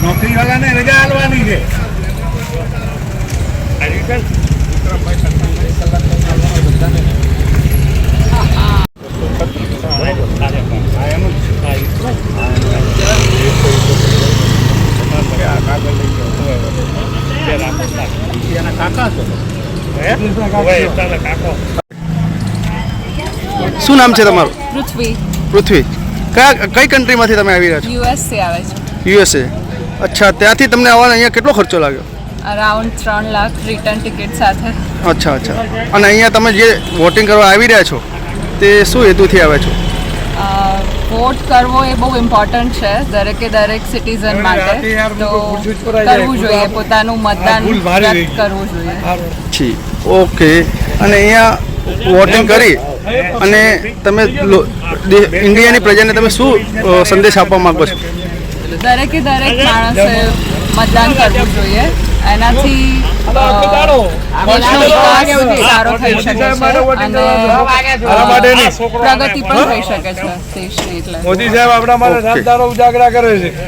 નોકરી વાળાને રજા આલવાની છે. શું નામ છે તમારું? પૃથ્વી. પૃથ્વી. કઈ કન્ટ્રીમાંથી તમે આવી રહ્યા છો? યુએસથી આવે છે. યુએસએ. અચ્છા, ત્યાંથી તમને આવવાનો અહીંયા કેટલો ખર્ચો લાગ્યો? અરાઉન્ડ 3 લાખ રિટર્ન ટિકિટ સાથે. અચ્છા અચ્છા. અને અહીંયા તમે જે વોટિંગ કરવા આવી રહ્યા છો તે શું હેતુથી આવ્યા છો? વોટ કરવો એ બહુ ઇમ્પોર્ટન્ટ છે દરેક સિટીઝન માટે. તો કરવું જોઈએ, પોતાનું મતદાન વ્યક્ત કરવું જોઈએ. જી, ઓકે. અને અહીંયા વોટિંગ કરી અને તમે ઇન્ડિયાની પ્રજાને તમે શું સંદેશ આપવા માંગો છો? દરેક માણસે મતદાન કરવું જોઈએ. એનાથી દેશનો વિકાસ સારો થઈ શકે છે અને પ્રગતિ પણ થઈ શકે છે દેશની. એટલે મોદી સાહેબ આપણા માટે રાતદારો ઉજાગરા કરે છે.